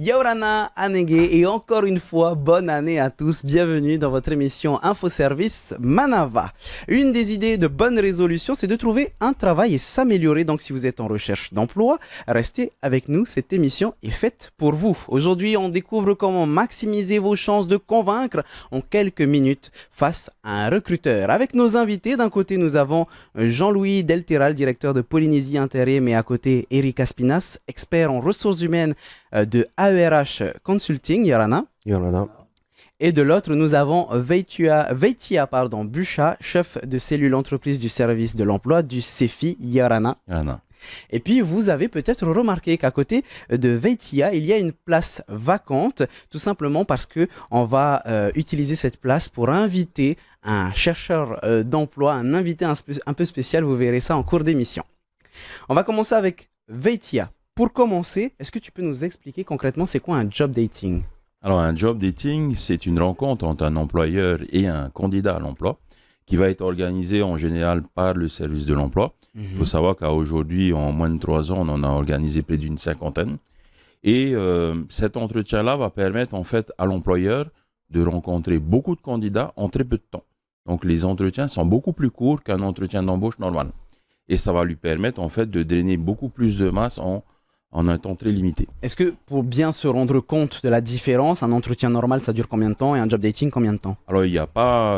Yaurana Anege et encore une fois, bonne année à tous. Bienvenue dans votre émission InfoService Manava. Une des idées de bonne résolution, c'est de trouver un travail et s'améliorer. Donc si vous êtes en recherche d'emploi, restez avec nous. Cette émission est faite pour vous. Aujourd'hui, on découvre comment maximiser vos chances de convaincre en quelques minutes face à un recruteur. Avec nos invités, d'un côté, nous avons Jean-Louis Delteral, directeur de Polynésie Intérim, et à côté, Eric Aspinas, expert en ressources humaines de AERH Consulting, Yarana. Et de l'autre, nous avons Veitia Bucha, chef de cellule entreprise du service de l'emploi du CEFI, Yarana. Et puis, vous avez peut-être remarqué qu'à côté de Veitia, il y a une place vacante, tout simplement parce qu'on va utiliser cette place pour inviter un chercheur d'emploi, un invité un peu spécial. Vous verrez ça en cours d'émission. On va commencer avec Veitia. Pour commencer, est-ce que tu peux nous expliquer concrètement c'est quoi un job dating? Alors, un job dating, c'est une rencontre entre un employeur et un candidat à l'emploi qui va être organisée en général par le service de l'emploi. Il faut savoir qu'à aujourd'hui, en moins de 3 ans, on en a organisé près d'une 50aine. Et cet entretien-là va permettre en fait à l'employeur de rencontrer beaucoup de candidats en très peu de temps. Donc, les entretiens sont beaucoup plus courts qu'un entretien d'embauche normal. Et ça va lui permettre en fait de drainer beaucoup plus de masse en un temps très limité. Est-ce que pour bien se rendre compte de la différence, un entretien normal, ça dure combien de temps et un job dating, combien de temps? Alors, il n'y a pas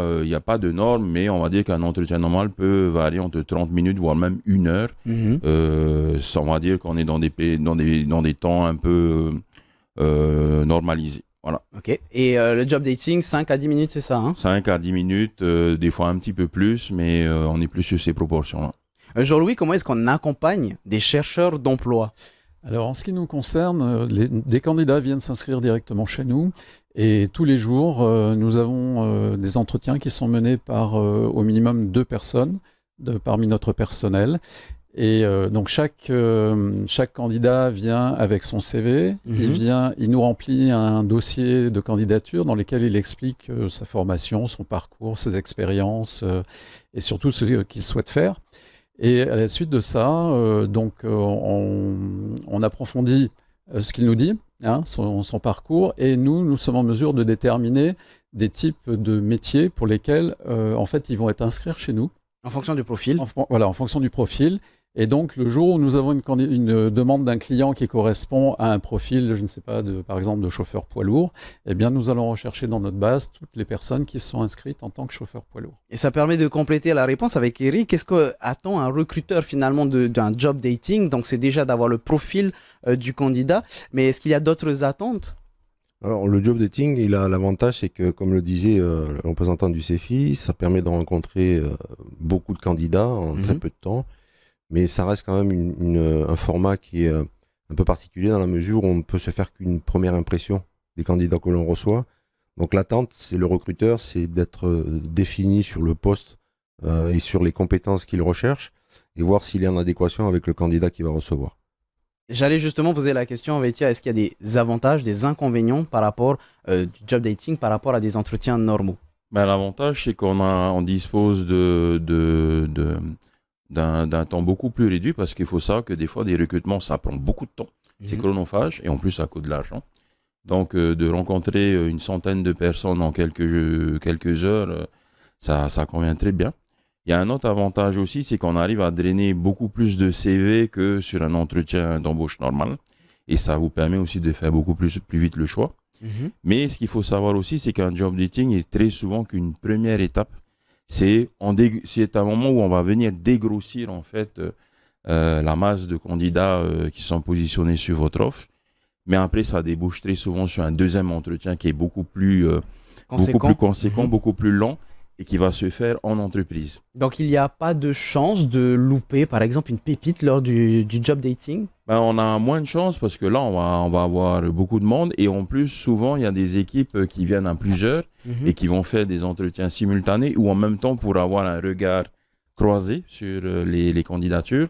de norme, mais on va dire qu'un entretien normal peut varier entre 30 minutes, voire même 1 heure. On va dire qu'on est dans des temps un peu normalisés. Voilà. Ok. Et le job dating, 5 à 10 minutes, c'est ça, hein? 5 à 10 minutes, des fois un petit peu plus, mais on est plus sur ces proportions-là. Jean-Louis, comment est-ce qu'on accompagne des chercheurs d'emploi? Alors, en ce qui nous concerne, des candidats viennent s'inscrire directement chez nous et tous les jours, nous avons des entretiens qui sont menés par au minimum 2 personnes parmi notre personnel. Et donc, chaque candidat vient avec son CV, il nous remplit un dossier de candidature dans lequel il explique sa formation, son parcours, ses expériences et surtout ce qu'il souhaite faire. Et à la suite de ça, on approfondit ce qu'il nous dit, hein, son parcours, et nous sommes en mesure de déterminer des types de métiers pour lesquels, en fait, ils vont être inscrits chez nous. En fonction du profil. Voilà, en fonction du profil. Et donc, le jour où nous avons une demande d'un client qui correspond à un profil, je ne sais pas, par exemple, de chauffeur poids lourd, eh bien, nous allons rechercher dans notre base toutes les personnes qui sont inscrites en tant que chauffeur poids lourd. Et ça permet de compléter la réponse avec Eric. Qu'est-ce qu'attend un recruteur finalement d'un job dating? Donc, c'est déjà d'avoir le profil du candidat. Mais est-ce qu'il y a d'autres attentes? Alors, le job dating, il a l'avantage, c'est que, comme le disait le représentant du CEFI, ça permet de rencontrer beaucoup de candidats en très peu de temps. Mais ça reste quand même un format qui est un peu particulier dans la mesure où on ne peut se faire qu'une première impression des candidats que l'on reçoit. Donc l'attente, c'est le recruteur, c'est d'être défini sur le poste et sur les compétences qu'il recherche et voir s'il est en adéquation avec le candidat qu'il va recevoir. J'allais justement poser la question, Veitia, est-ce qu'il y a des avantages, des inconvénients par rapport du job dating par rapport à des entretiens normaux? L'avantage, c'est qu'on dispose d'un temps beaucoup plus réduit parce qu'il faut savoir que des fois, des recrutements, ça prend beaucoup de temps. C'est chronophage et en plus, ça coûte de l'argent. Donc, de rencontrer une centaine de personnes en quelques heures, ça convient très bien. Il y a un autre avantage aussi, c'est qu'on arrive à drainer beaucoup plus de CV que sur un entretien d'embauche normal. Et ça vous permet aussi de faire beaucoup plus vite le choix. Mais ce qu'il faut savoir aussi, c'est qu'un job dating est très souvent qu'une première étape. C'est un moment où on va venir dégrossir en fait la masse de candidats qui sont positionnés sur votre offre. Mais après, ça débouche très souvent sur un deuxième entretien qui est beaucoup plus conséquent, beaucoup plus long et qui va se faire en entreprise. Donc, il n'y a pas de chance de louper, par exemple, une pépite lors du job dating? On a moins de chance parce que là, on va avoir beaucoup de monde. Et en plus, souvent, il y a des équipes qui viennent à plusieurs et qui vont faire des entretiens simultanés ou en même temps pour avoir un regard croisé sur les candidatures.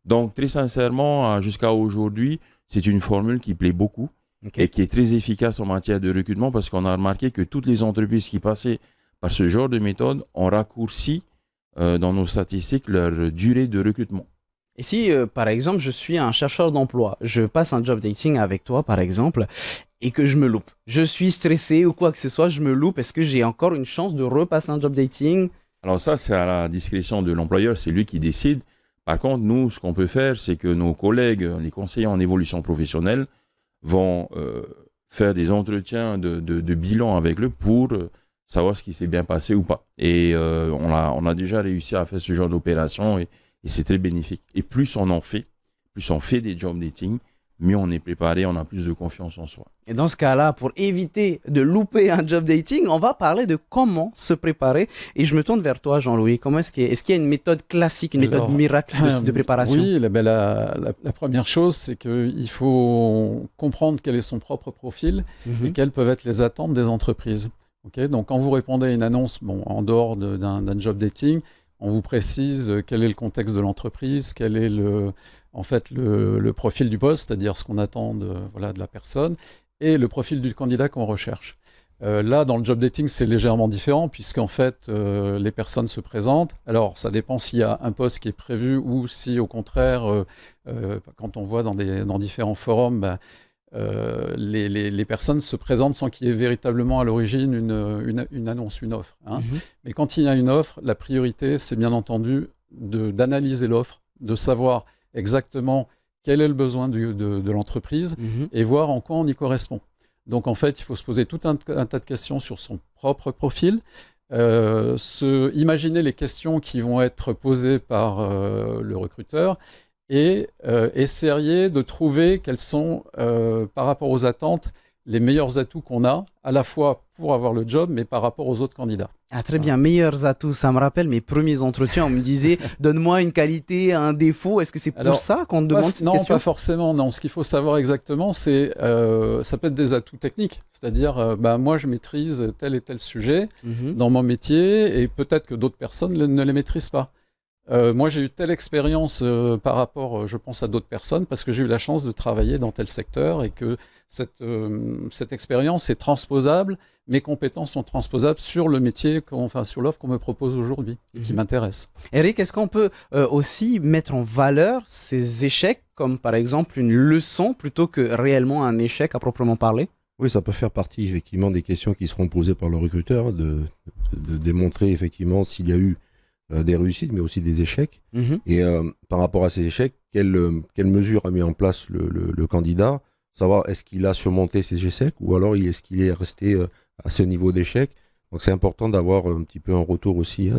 Donc, très sincèrement, jusqu'à aujourd'hui, c'est une formule qui plaît beaucoup et qui est très efficace en matière de recrutement parce qu'on a remarqué que toutes les entreprises qui passaient par ce genre de méthode ont raccourci dans nos statistiques leur durée de recrutement. Et si, par exemple, je suis un chercheur d'emploi, je passe un job dating avec toi, par exemple, et que je me loupe. Je suis stressé ou quoi que ce soit, je me loupe. Est-ce que j'ai encore une chance de repasser un job dating? Alors ça, c'est à la discrétion de l'employeur, c'est lui qui décide. Par contre, nous, ce qu'on peut faire, c'est que nos collègues, les conseillers en évolution professionnelle, vont faire des entretiens de bilan avec eux pour savoir ce qui s'est bien passé ou pas. Et on a déjà réussi à faire ce genre d'opération et c'est très bénéfique. Et plus on fait des job dating, mieux on est préparé, on a plus de confiance en soi. Et dans ce cas-là, pour éviter de louper un job dating, on va parler de comment se préparer. Et je me tourne vers toi, Jean-Louis. Est-ce qu'il y a une méthode classique, une méthode miracle de préparation? Oui, la première chose, c'est qu'il faut comprendre quel est son propre profil et quelles peuvent être les attentes des entreprises. Okay, donc, quand vous répondez à une annonce, en dehors d'un job dating, on vous précise quel est le contexte de l'entreprise, quel est le profil du poste, c'est-à-dire ce qu'on attend de la personne, et le profil du candidat qu'on recherche. Là, dans le job dating, c'est légèrement différent, puisqu'en fait, les personnes se présentent. Alors, ça dépend s'il y a un poste qui est prévu ou si, au contraire, quand on voit dans différents forums, les personnes se présentent sans qu'il y ait véritablement à l'origine une annonce, une offre. Mais quand il y a une offre, la priorité, c'est bien entendu d'analyser l'offre, de savoir exactement quel est le besoin de l'entreprise et voir en quoi on y correspond. Donc en fait, il faut se poser tout un tas de questions sur son propre profil, imaginer les questions qui vont être posées par le recruteur et essayer de trouver quels sont, par rapport aux attentes, les meilleurs atouts qu'on a, à la fois pour avoir le job, mais par rapport aux autres candidats. Ah, très bien, meilleurs atouts. Ça me rappelle mes premiers entretiens. On me disait, donne-moi une qualité, un défaut. Est-ce que c'est pour ça qu'on te demande cette question? Non, pas forcément. Non, ce qu'il faut savoir exactement, c'est ça peut être des atouts techniques. C'est-à-dire, moi, je maîtrise tel et tel sujet dans mon métier et peut-être que d'autres personnes ne les maîtrisent pas. Moi, j'ai eu telle expérience par rapport, je pense, à d'autres personnes parce que j'ai eu la chance de travailler dans tel secteur et que cette expérience est transposable, mes compétences sont transposables sur le métier, sur l'offre qu'on me propose aujourd'hui et qui m'intéresse. Eric, est-ce qu'on peut aussi mettre en valeur ces échecs comme par exemple une leçon plutôt que réellement un échec à proprement parler? Oui, ça peut faire partie effectivement des questions qui seront posées par le recruteur, de démontrer effectivement s'il y a eu des réussites, mais aussi des échecs. Et par rapport à ces échecs, quelle mesure a mis en place le candidat? Savoir est-ce qu'il a surmonté ces échecs ou alors est-ce qu'il est resté à ce niveau d'échec. Donc c'est important d'avoir un petit peu un retour aussi,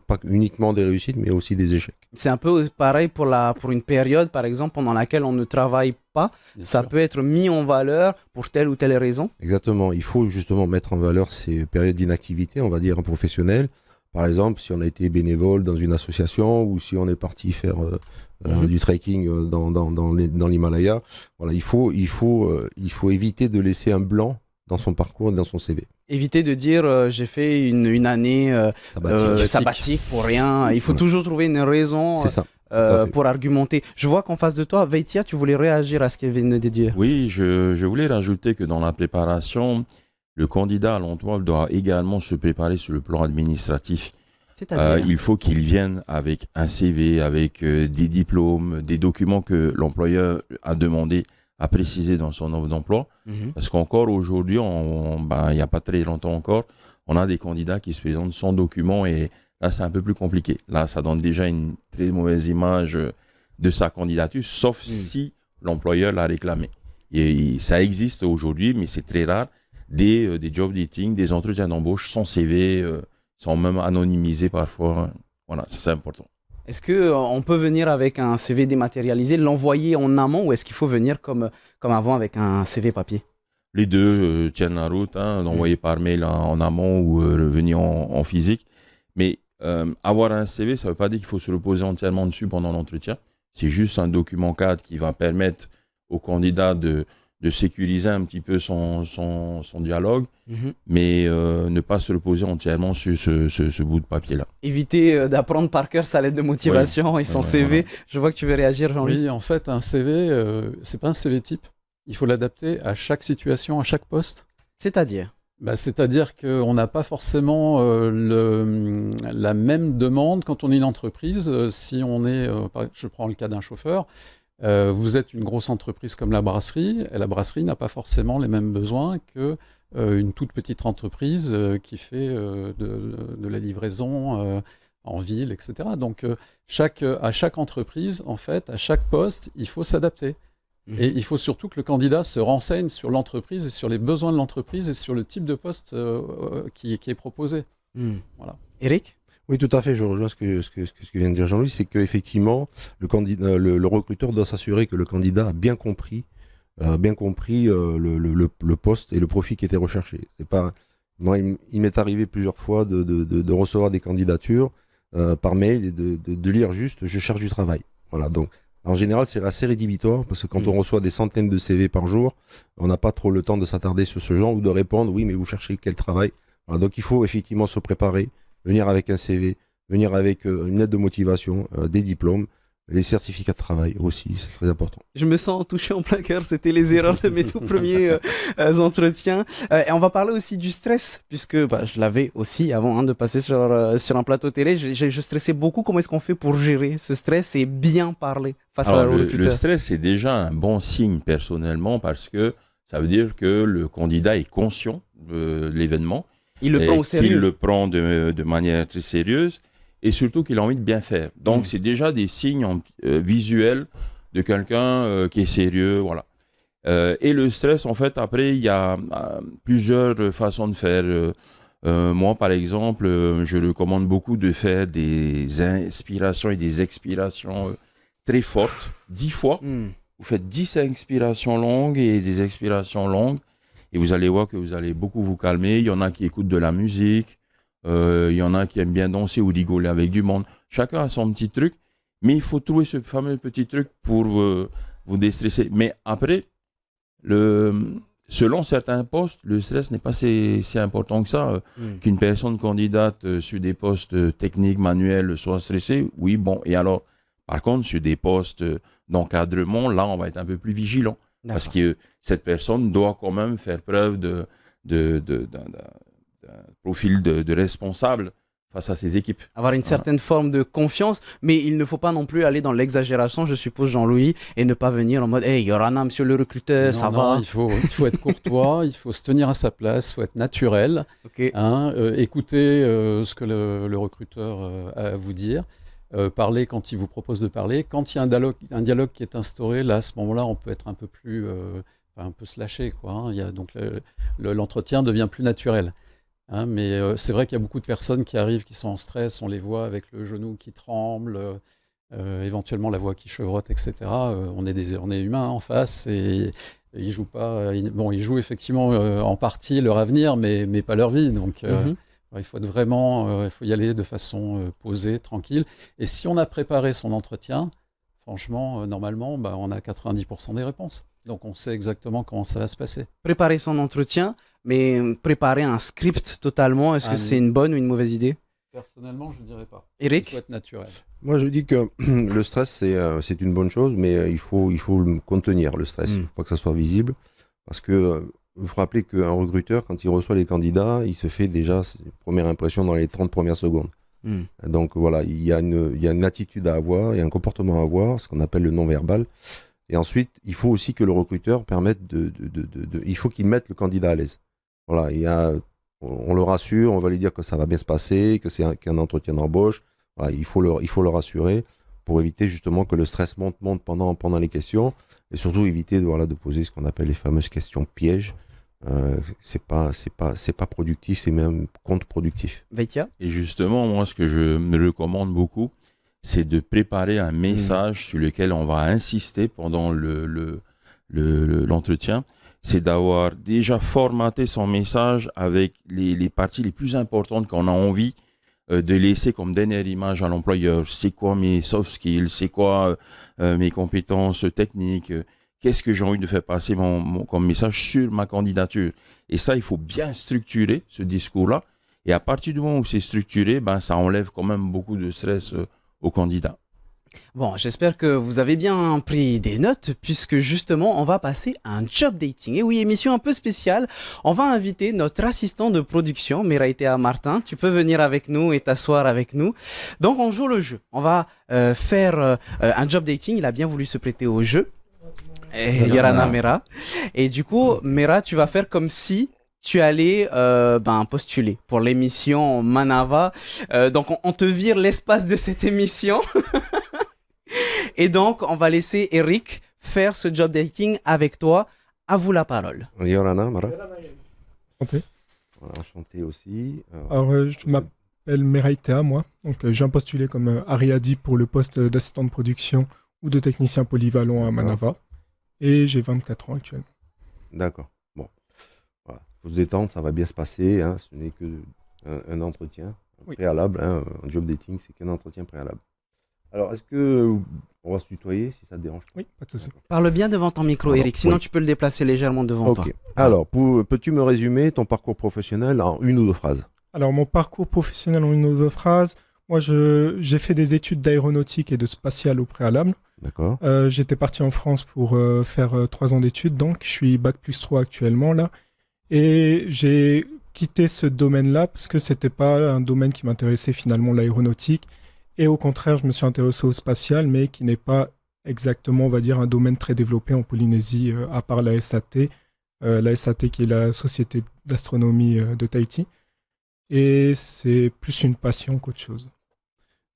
pas uniquement des réussites, mais aussi des échecs. C'est un peu pareil pour une période, par exemple, pendant laquelle on ne travaille pas. Bien sûr. Peut être mis en valeur pour telle ou telle raison. Exactement. Il faut justement mettre en valeur ces périodes d'inactivité, on va dire, professionnelle. Par exemple, si on a été bénévole dans une association ou si on est parti faire du trekking dans l'Himalaya, voilà, il faut éviter de laisser un blanc dans son parcours, dans son CV. Éviter de dire j'ai fait une année sabbatique pour rien. Il faut toujours trouver une raison pour argumenter. Je vois qu'en face de toi, Veitia, tu voulais réagir à ce qu'elle vient de dire. Oui, je voulais rajouter que dans la préparation, le candidat à l'emploi doit également se préparer sur le plan administratif. Il faut qu'il vienne avec un CV, avec des diplômes, des documents que l'employeur a demandé à préciser dans son offre d'emploi. Parce qu'encore aujourd'hui, il n'y a pas très longtemps encore, on a des candidats qui se présentent sans documents et là, c'est un peu plus compliqué. Là, ça donne déjà une très mauvaise image de sa candidature, sauf si l'employeur l'a réclamé. Et ça existe aujourd'hui, mais c'est très rare. Des job dating, des entretiens d'embauche sans CV, sont même anonymisés parfois. Voilà, c'est important. Est-ce qu'on peut venir avec un CV dématérialisé, l'envoyer en amont ou est-ce qu'il faut venir comme avant avec un CV papier? Les deux tiennent la route, l'envoyer par mail en amont ou revenir en physique. Mais avoir un CV, ça ne veut pas dire qu'il faut se reposer entièrement dessus pendant l'entretien. C'est juste un document cadre qui va permettre au candidat de sécuriser un petit peu son dialogue, mais ne pas se reposer entièrement sur ce bout de papier-là. Éviter d'apprendre par cœur sa lettre de motivation et son CV. Voilà. Je vois que tu veux réagir, Jean-Louis. Oui, en fait, un CV, c'est pas un CV type. Il faut l'adapter à chaque situation, à chaque poste. C'est-à-dire? C'est-à-dire qu'on n'a pas forcément la même demande quand on est une entreprise. Si on est, je prends le cas d'un chauffeur, vous êtes une grosse entreprise comme la brasserie, et la brasserie n'a pas forcément les mêmes besoins qu'une toute petite entreprise qui fait de la livraison en ville, etc. Donc, à chaque entreprise, en fait, à chaque poste, il faut s'adapter. Et il faut surtout que le candidat se renseigne sur l'entreprise et sur les besoins de l'entreprise et sur le type de poste qui est proposé. Voilà. Eric ? Oui, tout à fait. Je rejoins ce que vient de dire Jean-Louis, c'est qu'effectivement, le recruteur doit s'assurer que le candidat a bien compris le poste et le profil qui était recherché. C'est pas, moi, il m'est arrivé plusieurs fois de recevoir des candidatures par mail et de lire juste « je cherche du travail ». Voilà, donc en général, c'est assez rédhibitoire parce que quand on reçoit des centaines de CV par jour, on n'a pas trop le temps de s'attarder sur ce genre ou de répondre « oui, mais vous cherchez quel travail ?» Voilà, donc il faut effectivement se préparer, venir avec un CV, venir avec une lettre de motivation, des diplômes, les certificats de travail aussi, c'est très important. Je me sens touché en plein cœur, c'était les erreurs de mes tout premiers entretiens. Et on va parler aussi du stress, puisque je l'avais aussi avant de passer sur un plateau télé. Je stressais beaucoup. Comment est-ce qu'on fait pour gérer ce stress et bien parler face à le stress, c'est déjà un bon signe personnellement parce que ça veut dire que le candidat est conscient de l'événement. Il le prend au sérieux. Il le prend de manière très sérieuse. Et surtout qu'il a envie de bien faire. Donc, c'est déjà des signes visuels de quelqu'un qui est sérieux, voilà. Et le stress, en fait, après, il y a plusieurs façons de faire. Moi, par exemple, je recommande beaucoup de faire des inspirations et des expirations très fortes, 10 fois. Vous faites 10 inspirations longues et des expirations longues. Et vous allez voir que vous allez beaucoup vous calmer. Il y en a qui écoutent de la musique. Il y en a qui aiment bien danser ou rigoler avec du monde. Chacun a son petit truc, mais il faut trouver ce fameux petit truc pour vous déstresser. Mais après, selon certains postes, le stress n'est pas si important que ça. Qu'une personne candidate sur des postes techniques, manuels, soit stressée, oui, bon. Et alors, par contre, sur des postes d'encadrement, là, on va être un peu plus vigilant. D'accord. Parce que cette personne doit quand même faire preuve d'un profil de responsable face à ses équipes. Avoir une certaine forme de confiance, mais il ne faut pas non plus aller dans l'exagération, je suppose, Jean-Louis, et ne pas venir en mode « Hey, Yorana, monsieur le recruteur, ça va ?» Il faut être courtois, il faut se tenir à sa place, il faut être naturel, écouter ce que le recruteur a à vous dire, parler quand il vous propose de parler. Quand il y a un dialogue qui est instauré, là, à ce moment-là, on peut être un peu plus... un peu se lâcher, quoi. Il y a, donc l'entretien devient plus naturel. Mais c'est vrai qu'il y a beaucoup de personnes qui arrivent, qui sont en stress, on les voit avec le genou qui tremble, éventuellement la voix qui chevrotte, etc. On est humain en face et ils jouent pas. Ils jouent effectivement en partie leur avenir, mais pas leur vie. Donc il faut il faut y aller de façon posée, tranquille. Et si on a préparé son entretien, franchement, normalement, on a 90% des réponses. Donc on sait exactement comment ça va se passer. Préparer son entretien, mais préparer un script totalement, est-ce que c'est une bonne ou une mauvaise idée ? Personnellement, je ne dirais pas. Eric ? Il faut être naturel. Moi, je dis que le stress, c'est une bonne chose, mais il faut le contenir, le stress. Il ne faut pas que ça soit visible. Parce que vous vous rappelez qu'un recruteur, quand il reçoit les candidats, il se fait déjà ses premières impressions dans les 30 premières secondes. Donc voilà, il y a une attitude à avoir, il y a un comportement à avoir, ce qu'on appelle le non-verbal. Et ensuite, il faut aussi que le recruteur permette il faut qu'il mette le candidat à l'aise. Voilà, on le rassure, on va lui dire que ça va bien se passer, que c'est qu'un entretien d'embauche. Voilà, il faut le rassurer pour éviter justement que le stress monte pendant les questions et surtout éviter de poser ce qu'on appelle les fameuses questions pièges. C'est pas productif, c'est même contre-productif. Veitia ? Et justement, moi, ce que je me recommande beaucoup, c'est de préparer un message sur lequel on va insister pendant l'entretien. C'est d'avoir déjà formaté son message avec les parties les plus importantes qu'on a envie de laisser comme dernière image à l'employeur. C'est quoi mes soft skills? C'est quoi mes compétences techniques? Qu'est-ce que j'ai envie de faire passer comme message sur ma candidature? Et ça, il faut bien structurer ce discours-là. Et à partir du moment où c'est structuré, ça enlève quand même beaucoup de stress aux candidats. Bon, j'espère que vous avez bien pris des notes puisque justement on va passer à un job dating. Et oui, émission un peu spéciale. On va inviter notre assistant de production, Meraïtea Martin. Tu peux venir avec nous et t'asseoir avec nous. Donc on joue le jeu. On va faire un job dating. Il a bien voulu se prêter au jeu. Et Yorana Mera. Et du coup, Mera, tu vas faire comme si tu allais postuler pour l'émission Manava. Donc on te vire l'espace de cette émission. Et donc, on va laisser Eric faire ce job dating avec toi. À vous la parole. Yorana, Mara. Enchanté. Voilà, enchanté aussi. Alors, je m'appelle Meraïtea, moi. Donc, je viens postuler comme Ariadi pour le poste d'assistant de production ou de technicien polyvalent à Manava. Et j'ai 24 ans actuellement. D'accord. Bon. Voilà. Faut se détendre, ça va bien se passer. Hein. Ce n'est que un entretien préalable. Hein. Un job dating, c'est qu'un entretien préalable. Alors, est-ce que on va se tutoyer si ça te dérange pas? Oui, pas de souci. Parle bien devant ton micro, Alors, Eric. Sinon, oui. tu peux le déplacer légèrement devant toi. Ok. Alors, peux-tu me résumer ton parcours professionnel en une ou deux phrases? Alors, mon parcours professionnel en une ou deux phrases. Moi, j'ai fait des études d'aéronautique et de spatial au préalable. D'accord. J'étais parti en France pour faire 3 ans d'études. Donc, je suis Bac+3 actuellement, là. Et j'ai quitté ce domaine-là parce que c'était pas un domaine qui m'intéressait finalement, l'aéronautique. Et au contraire, je me suis intéressé au spatial, mais qui n'est pas exactement, on va dire, un domaine très développé en Polynésie, à part la SAT. La SAT qui est la Société d'astronomie de Tahiti. Et c'est plus une passion qu'autre chose.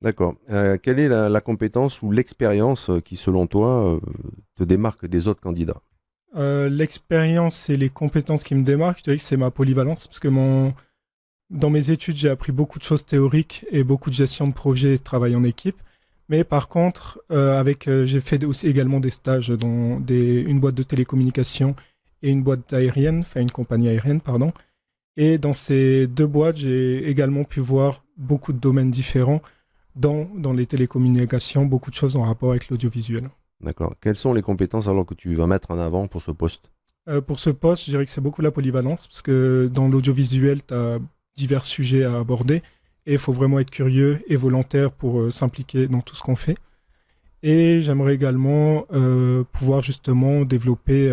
D'accord. Quelle est la compétence ou l'expérience qui, selon toi, te démarque des autres candidats? L'expérience et les compétences qui me démarquent, je dirais que c'est ma polyvalence, parce que dans mes études, j'ai appris beaucoup de choses théoriques et beaucoup de gestion de projet et de travail en équipe. Mais par contre, j'ai fait aussi également des stages dans une boîte de télécommunications et une boîte aérienne, enfin une compagnie aérienne, pardon. Et dans ces 2 boîtes, j'ai également pu voir beaucoup de domaines différents dans les télécommunications, beaucoup de choses en rapport avec l'audiovisuel. D'accord. Quelles sont les compétences alors que tu vas mettre en avant pour ce poste? Pour ce poste, je dirais que c'est beaucoup la polyvalence, parce que dans l'audiovisuel, tu as divers sujets à aborder, et il faut vraiment être curieux et volontaire pour s'impliquer dans tout ce qu'on fait. Et j'aimerais également pouvoir justement développer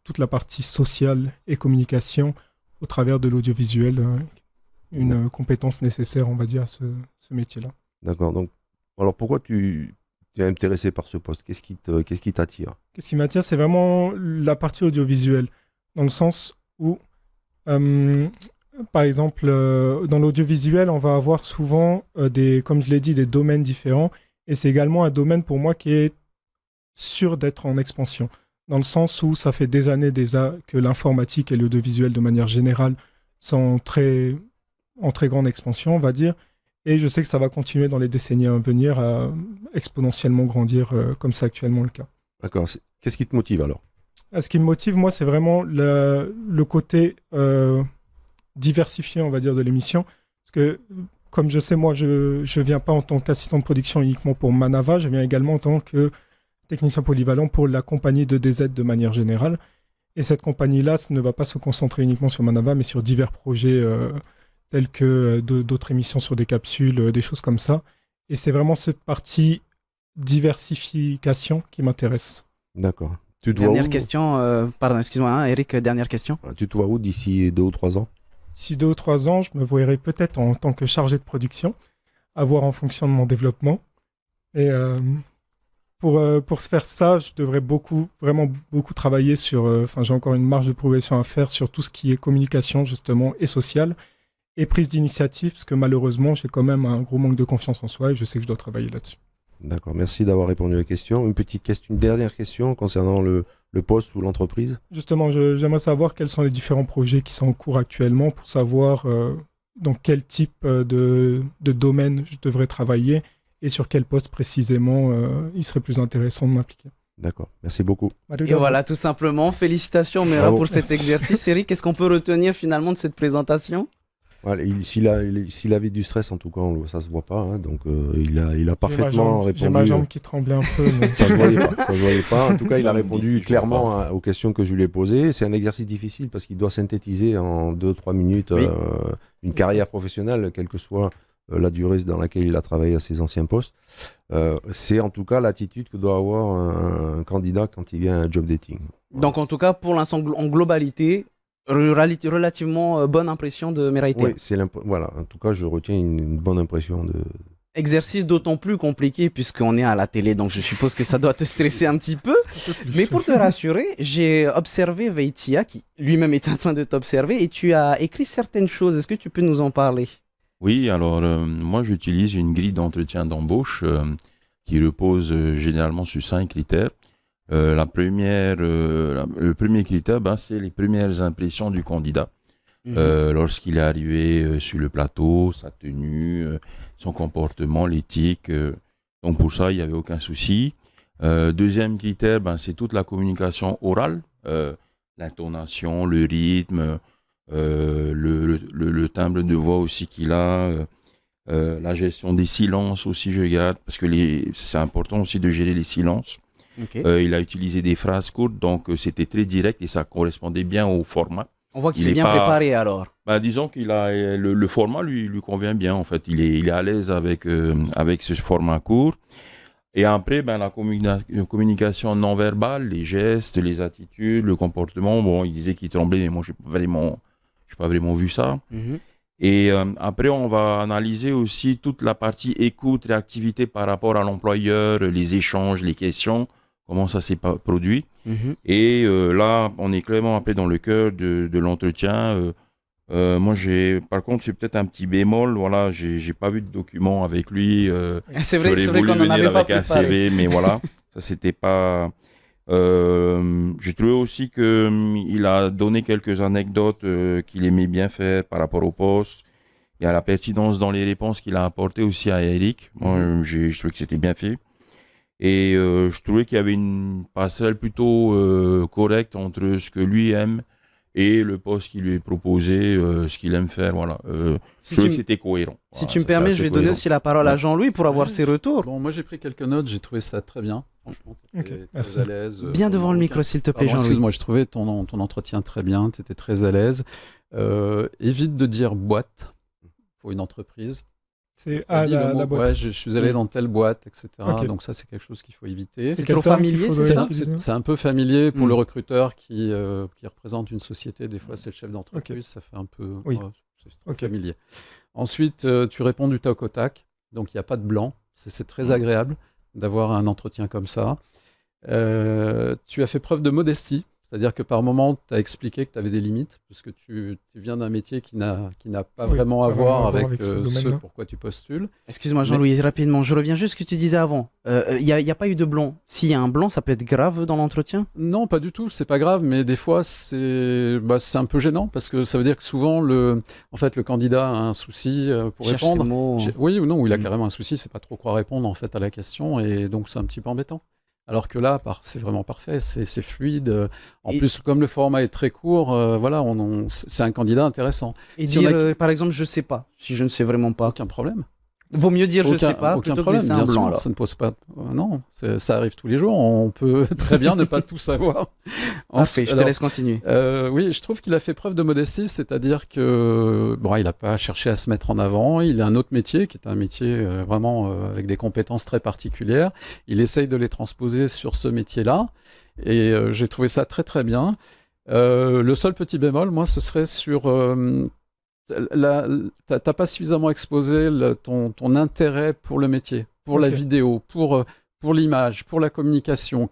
toute la partie sociale et communication au travers de l'audiovisuel, une compétence nécessaire, on va dire, à ce métier-là. D'accord. Donc, alors pourquoi tu es intéressé par ce poste? Qu'est-ce qui t'attire? Qu'est-ce qui m'attire, c'est vraiment la partie audiovisuelle, dans le sens où, par exemple, dans l'audiovisuel, on va avoir souvent, comme je l'ai dit, des domaines différents, et c'est également un domaine pour moi qui est sûr d'être en expansion, dans le sens où ça fait des années déjà que l'informatique et l'audiovisuel, de manière générale, sont en très grande expansion, on va dire. Et je sais que ça va continuer dans les décennies à venir à exponentiellement grandir comme c'est actuellement le cas. D'accord. Qu'est-ce qui te motive alors? Ce qui me motive, moi, c'est vraiment le côté diversifié, on va dire, de l'émission. Parce que, comme je sais, moi, je ne viens pas en tant qu'assistant de production uniquement pour Manava, je viens également en tant que technicien polyvalent pour la compagnie de DZ de manière générale. Et cette compagnie-là ne va pas se concentrer uniquement sur Manava, mais sur divers projets tels que d'autres émissions sur des capsules, des choses comme ça. Et c'est vraiment cette partie diversification qui m'intéresse. D'accord. Dernière question, pardon, excuse-moi, hein, Eric, dernière question. Tu te vois où d'ici 2 ou 3 ans? D'ici 2 ou 3 ans, je me verrai peut-être en tant que chargé de production, à voir en fonction de mon développement. Et pour se faire ça, je devrais vraiment beaucoup travailler sur... j'ai encore une marge de progression à faire sur tout ce qui est communication, justement, et sociale, et prise d'initiative, parce que malheureusement, j'ai quand même un gros manque de confiance en soi, et je sais que je dois travailler là-dessus. D'accord, merci d'avoir répondu à la question. Une dernière question concernant le poste ou l'entreprise. Justement, j'aimerais savoir quels sont les différents projets qui sont en cours actuellement pour savoir dans quel type de domaine je devrais travailler et sur quel poste précisément il serait plus intéressant de m'impliquer. D'accord, merci beaucoup. Et voilà, tout simplement. Félicitations, Mera, pour cet exercice. Eric, qu'est-ce qu'on peut retenir finalement de cette présentation? Voilà, s'il avait du stress, en tout cas, ça se voit pas. Hein, donc, il a parfaitement répondu. J'ai ma jambe qui tremblait un peu. Mais... ça se voyait pas. En tout cas, il a répondu clairement aux questions que je lui ai posées. C'est un exercice difficile parce qu'il doit synthétiser en 2-3 minutes une carrière professionnelle, quel que soit la durée dans laquelle il a travaillé à ses anciens postes. C'est en tout cas l'attitude que doit avoir un candidat quand il vient à un job dating. Voilà. Donc en tout cas, pour l'instant, en globalité, relativement bonne impression de Meraïté. Oui, voilà. En tout cas, je retiens une bonne impression de... Exercice d'autant plus compliqué puisqu'on est à la télé, donc je suppose que ça doit te stresser un petit peu. Mais pour te rassurer, j'ai observé Veitia qui lui-même est en train de t'observer et tu as écrit certaines choses. Est-ce que tu peux nous en parler? Oui, alors moi j'utilise une grille d'entretien d'embauche qui repose généralement sur 5 critères. Le premier critère, c'est les premières impressions du candidat. Lorsqu'il est arrivé sur le plateau, sa tenue, son comportement, l'éthique. Donc pour ça, il n'y avait aucun souci. Deuxième critère, c'est toute la communication orale, l'intonation, le rythme, le timbre de voix aussi qu'il a, la gestion des silences aussi, je regarde, parce que c'est important aussi de gérer les silences. Okay. Il a utilisé des phrases courtes, donc c'était très direct et ça correspondait bien au format. On voit qu'il s'est bien préparé alors. Disons qu'il a le format lui convient bien en fait. Il est à l'aise avec ce format court. Et après, la communication non verbale, les gestes, les attitudes, le comportement. Bon, il disait qu'il tremblait, mais moi je n'ai pas vraiment vu ça. Et après, on va analyser aussi toute la partie écoute, réactivité par rapport à l'employeur, les échanges, les questions, comment ça s'est produit. Et là, on est clairement après dans le cœur de l'entretien. Moi, par contre, c'est peut-être un petit bémol. Voilà, j'ai pas vu de document avec lui. C'est vrai qu'on en avait pas avec un CV, mais voilà, ça c'était pas. J'ai trouvé aussi qu'il a donné quelques anecdotes qu'il aimait bien faire par rapport au poste. Il y a la pertinence dans les réponses qu'il a apportées aussi à Eric. Moi, je trouvais que c'était bien fait. Et je trouvais qu'il y avait une passerelle plutôt correcte entre ce que lui aime et le poste qui lui est proposé, ce qu'il aime faire. Voilà. Je trouvais que c'était cohérent. Si tu me permets, je vais donner aussi la parole à Jean-Louis pour avoir ses retours. Bon, moi j'ai pris quelques notes, j'ai trouvé ça très bien. Franchement, tu étais très à l'aise. Bien devant le micro, s'il te plaît, Jean-Louis. Excuse-moi, je trouvais ton entretien très bien, tu étais très à l'aise. Évite de dire boîte pour une entreprise. C'est la boîte. Ouais, je suis allé dans telle boîte, etc. Okay. Donc ça, c'est quelque chose qu'il faut éviter. C'est trop familier, c'est un peu familier pour le recruteur qui représente une société. Des fois, c'est le chef d'entreprise, ça fait un peu familier. Ensuite, tu réponds du tac au tac. Donc, il n'y a pas de blanc. C'est très agréable d'avoir un entretien comme ça. Tu as fait preuve de modestie. C'est-à-dire que par moment, tu as expliqué que tu avais des limites, parce que tu viens d'un métier qui n'a pas vraiment à voir avec ce pourquoi tu postules. Excuse-moi Jean-Louis, rapidement, je reviens juste à ce que tu disais avant. Il n'y a pas eu de blanc. S'il y a un blanc, ça peut être grave dans l'entretien? Non, pas du tout, c'est pas grave, mais des fois, c'est un peu gênant, parce que ça veut dire que souvent, le candidat a un souci pour répondre. Oui ou non, il a carrément un souci, c'est pas trop quoi répondre en fait à la question, et donc c'est un petit peu embêtant. Alors que là, c'est vraiment parfait, c'est fluide. En plus, comme le format est très court, c'est un candidat intéressant. Et dire, par exemple, je sais pas, si je ne sais vraiment pas. Aucun problème. Vaut mieux dire je sais pas aucun plutôt problème, que laisser un blanc. Ça ne pose pas. Non, ça arrive tous les jours. On peut très bien ne pas tout savoir. Parfait, je te laisse continuer. Oui, je trouve qu'il a fait preuve de modestie, c'est-à-dire que il n'a pas cherché à se mettre en avant. Il a un autre métier qui est un métier vraiment avec des compétences très particulières. Il essaye de les transposer sur ce métier-là, et j'ai trouvé ça très très bien. Le seul petit bémol, moi, ce serait sur t'as pas suffisamment exposé ton intérêt pour le métier, pour la vidéo, pour l'image, pour la communication.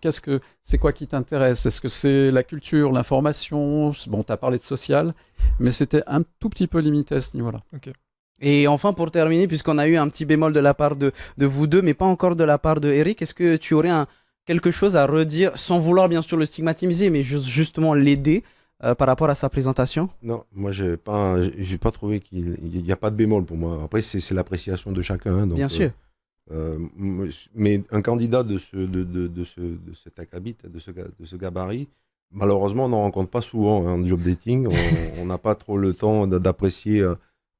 C'est quoi qui t'intéresse? Est-ce que c'est la culture, l'information? Bon, t'as parlé de social, mais c'était un tout petit peu limité à ce niveau-là. Okay. Et enfin, pour terminer, puisqu'on a eu un petit bémol de la part de vous deux, mais pas encore de la part de Eric, est-ce que tu aurais quelque chose à redire, sans vouloir bien sûr le stigmatiser, mais justement l'aider par rapport à sa présentation? Non, moi j'ai pas trouvé qu'il n'y a pas de bémol pour moi. Après c'est l'appréciation de chacun. Donc, bien sûr. Mais un candidat de cet acabit, de ce gabarit, malheureusement on n'en rencontre pas souvent en job dating. On n'a pas trop le temps d'apprécier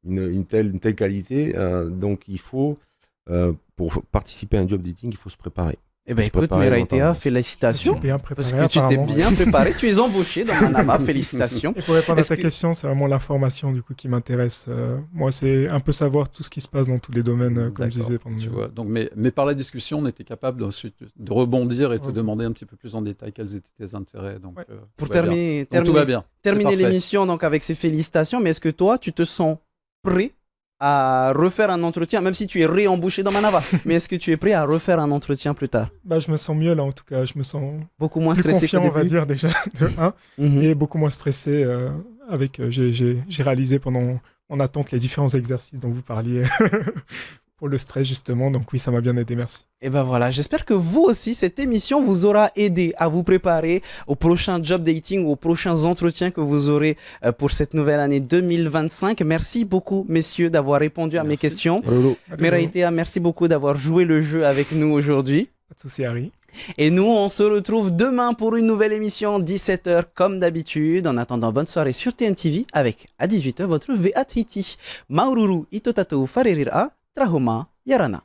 une telle qualité. Donc il faut, pour participer à un job dating, il faut se préparer. Eh ben Se écoute, préparer Meraïtea, longtemps. Je félicitations. suis bien Parce préparé. que tu t'es apparemment. bien préparé, tu es embauché dans Manava, félicitations. Et pour répondre à Est-ce ta que- question, c'est vraiment l'information du coup qui m'intéresse. Moi, c'est un peu savoir tout ce qui se passe dans tous les domaines, comme je D'accord, disais pendant tu le- vois. Donc, mais par la discussion, on était capable ensuite de rebondir et te Ouais. demander un petit peu plus en détail quels étaient tes intérêts. Donc, Ouais. Pour tout va bien. terminer, Donc, tout va bien. terminer C'est parfait. l'émission donc avec ces félicitations, mais est-ce que toi, tu te sens prêt à refaire un entretien, même si tu es réembauché dans Manava, mais est-ce que tu es prêt à refaire un entretien plus tard? Bah, je me sens mieux là, en tout cas. Je me sens Beaucoup moins plus stressé confiant, qu'au on va début. dire déjà de 1, Mhm. et beaucoup moins stressé. J'ai réalisé pendant mon attente les différents exercices dont vous parliez pour le stress justement. Donc oui, ça m'a bien aidé. Merci. Et ben voilà, j'espère que vous aussi, cette émission vous aura aidé à vous préparer au prochain job dating ou aux prochains entretiens que vous aurez pour cette nouvelle année 2025. Merci beaucoup, messieurs, d'avoir répondu à mes Merci. questions. Lolo. Meraïtea, merci beaucoup d'avoir joué le jeu avec nous aujourd'hui. Pas de souci, Harry. Et nous, on se retrouve demain pour une nouvelle émission, 17h comme d'habitude. En attendant, bonne soirée sur TNTV avec, à 18h, votre VA Triti. Maururu itotato farerira, trahoma yarana.